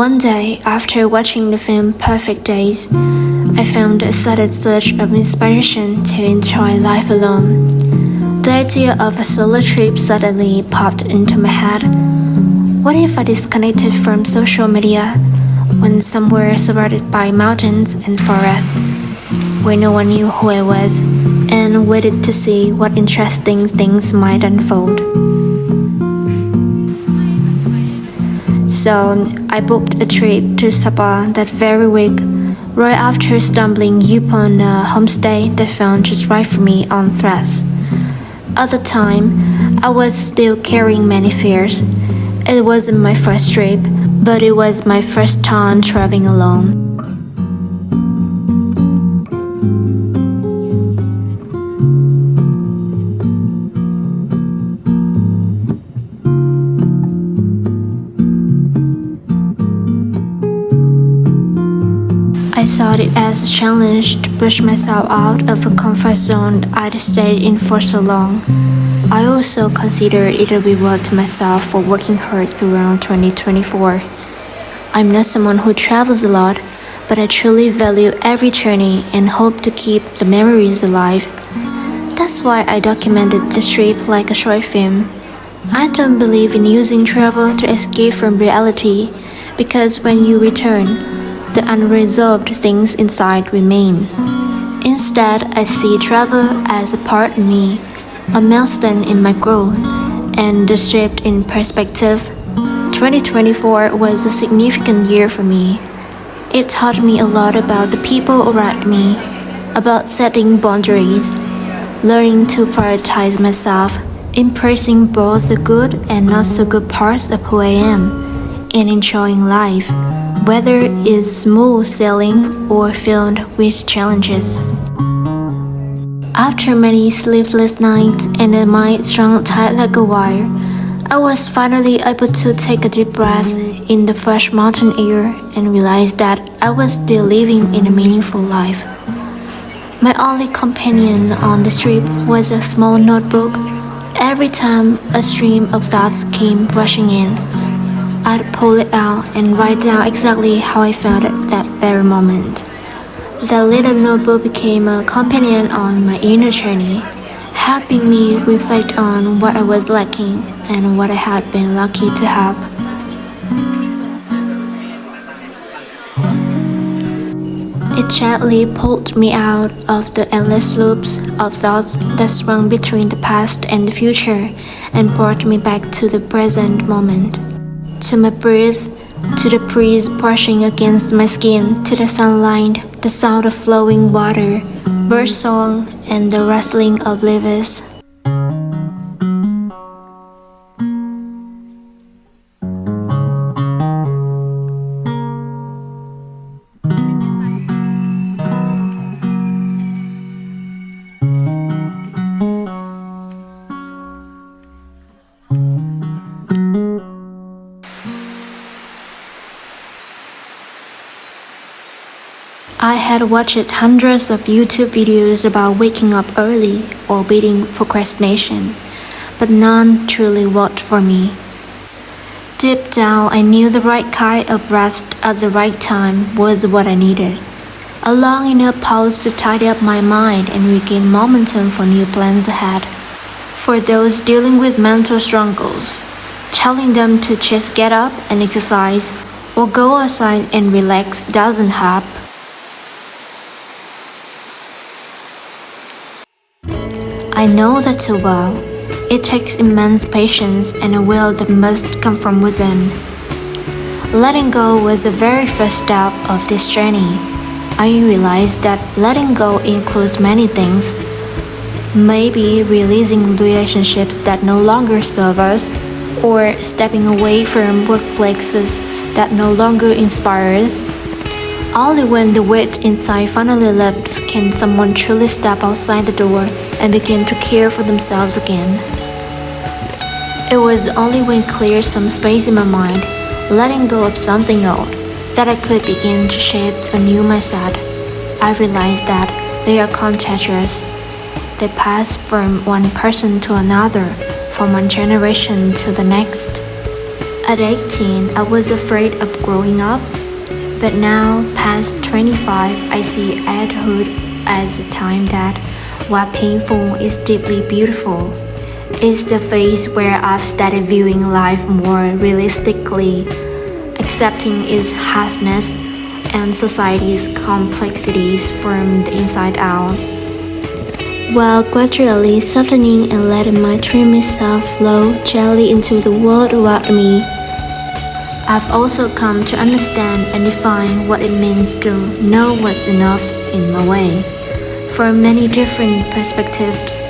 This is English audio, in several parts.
One day, after watching the film Perfect Days, I found a sudden surge of inspiration to enjoy life alone. The idea of a solo trip suddenly popped into my head. What if I disconnected from social media, went somewhere surrounded by mountains and forests, where no one knew who I was, and waited to see what interesting things might unfold? So I booked a trip to Sapa that very week, right after stumbling upon a homestay that found just right for me on Threads. At the time, I was still carrying many fears. It wasn't my first trip, but it was my first time traveling alone. I saw it as a challenge to push myself out of a comfort zone I'd stayed in for so long. I also considered it a reward to myself for working hard throughout 2024. I'm not someone who travels a lot, but I truly value every journey and hope to keep the memories alive. That's why I documented this trip like a short film. I don't believe in using travel to escape from reality, because when you return, the unresolved things inside remain. Instead, I see travel as a part of me, a milestone in my growth, and a shift in perspective. 2024 was a significant year for me. It taught me a lot about the people around me, about setting boundaries, learning to prioritize myself, embracing both the good and not so good parts of who I am, and enjoying life, whether it's smooth sailing or filled with challenges. After many sleepless nights and a mind strung tight like a wire, I was finally able to take a deep breath in the fresh mountain air and realize that I was still living in a meaningful life. My only companion on this trip was a small notebook. Every time a stream of thoughts came rushing in, I'd pull it out and write down exactly how I felt at that very moment. That little notebook became a companion on my inner journey, helping me reflect on what I was lacking and what I had been lucky to have. It gently pulled me out of the endless loops of thoughts that swung between the past and the future and brought me back to the present moment. To my breath, to the breeze brushing against my skin, to the sunlight, the sound of flowing water, bird song, and the rustling of leaves. I had watched hundreds of YouTube videos about waking up early or beating procrastination, but none truly worked for me. Deep down, I knew the right kind of rest at the right time was what I needed. A long enough pause to tidy up my mind and regain momentum for new plans ahead. For those dealing with mental struggles, telling them to just get up and exercise or go outside and relax doesn't help. I know that too well. It takes immense patience and a will that must come from within. Letting go was the very first step of this journey. I realized that letting go includes many things. Maybe releasing relationships that no longer serve us, or stepping away from workplaces that no longer inspire us. Only when the weight inside finally lifts can someone truly step outside the door and begin to care for themselves again. It was only when I cleared some space in my mind, letting go of something old, that I could begin to shape a new mindset. I realized that they are contagious. They pass from one person to another, from one generation to the next. At 18, I was afraid of growing up, but now, past 25, I see adulthood as a time that, while painful, is deeply beautiful. It's the phase where I've started viewing life more realistically, accepting its harshness and society's complexities from the inside out, while gradually softening and letting my dreamy self flow gently into the world around me. I've also come to understand and define what it means to know what's enough in my way, from many different perspectives.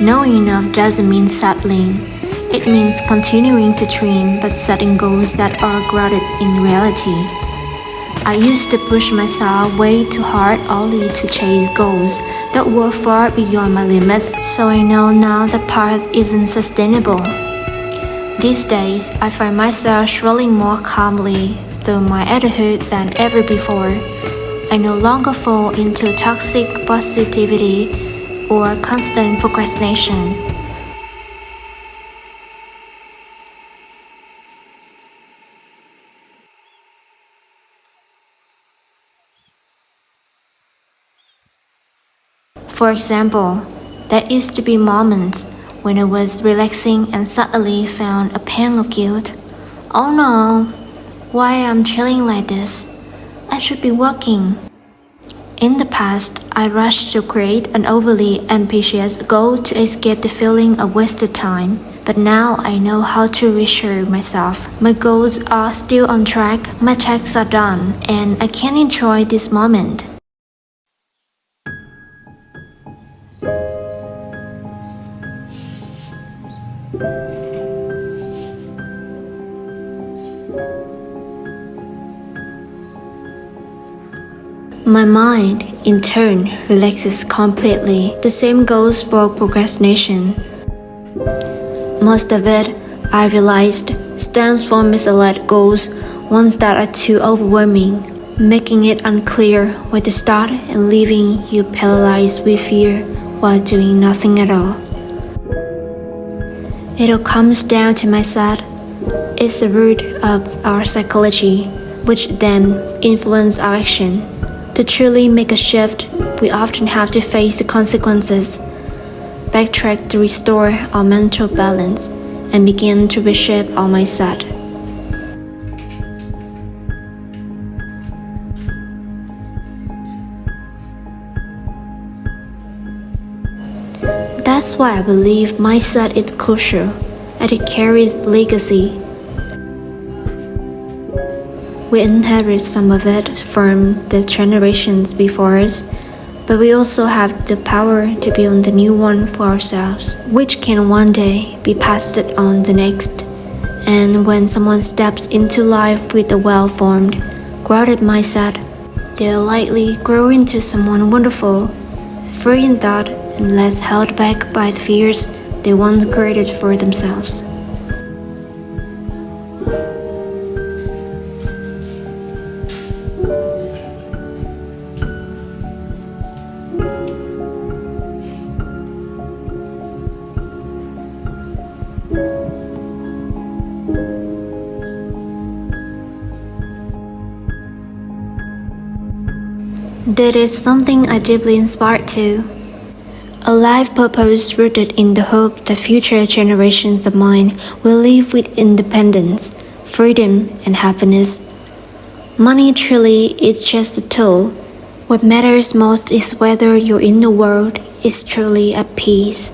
Knowing enough doesn't mean settling. It means continuing to dream but setting goals that are grounded in reality. I used to push myself way too hard only to chase goals that were far beyond my limits, so I know now the path isn't sustainable. These days, I find myself strolling more calmly through my adulthood than ever before. I no longer fall into toxic positivity or constant procrastination. For example, there used to be moments when I was relaxing and suddenly found a pang of guilt. Oh no, why am I chilling like this? I should be working. In the past, I rushed to create an overly ambitious goal to escape the feeling of wasted time. But now I know how to reassure myself. My goals are still on track, my tasks are done, and I can enjoy this moment. My mind, in turn, relaxes completely. The same goes for procrastination. Most of it, I realized, stems from misled goals, ones that are too overwhelming, making it unclear where to start and leaving you paralyzed with fear while doing nothing at all. It all comes down to mindset. It's the root of our psychology, which then influences our action. To truly make a shift, we often have to face the consequences, backtrack to restore our mental balance, and begin to reshape our mindset. That's why I believe mindset is crucial, and it carries legacy. We inherit some of it from the generations before us, but we also have the power to build the new one for ourselves, which can one day be passed on the next. And when someone steps into life with a well-formed, grounded mindset, they'll likely grow into someone wonderful, free in thought and less held back by the fears they once created for themselves. That is something I deeply inspired to. A life purpose rooted in the hope that future generations of mine will live with independence, freedom, and happiness. Money truly is just a tool. What matters most is whether your inner world is truly at peace.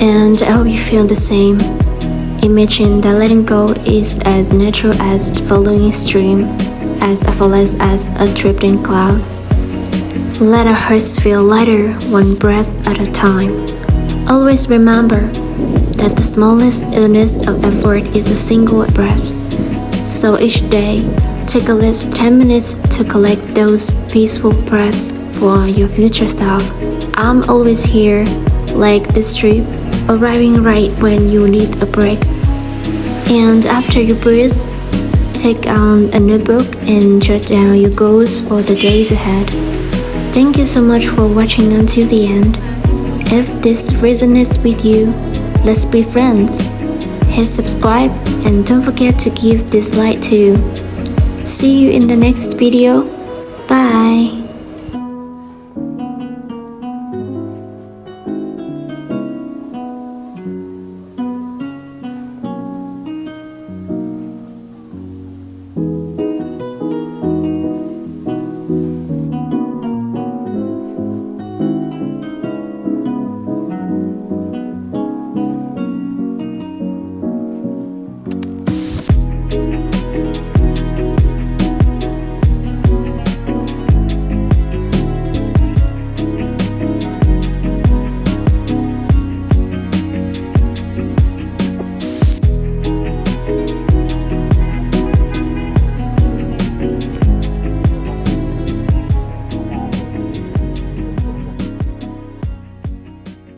And I hope you feel the same. Imagine that letting go is as natural as following a stream, as effortless as a drifting cloud. Let our hearts feel lighter one breath at a time. Always remember that the smallest illness of effort is a single breath. So each day, take at least 10 minutes to collect those peaceful breaths for your future self. I'm always here, like this trip, arriving right when you need a break. And after you breathe, take out a notebook and jot down your goals for the days ahead. Thank you so much for watching until the end. If this resonates with you, let's be friends. Hit subscribe and don't forget to give this like too. See you in the next video. Bye.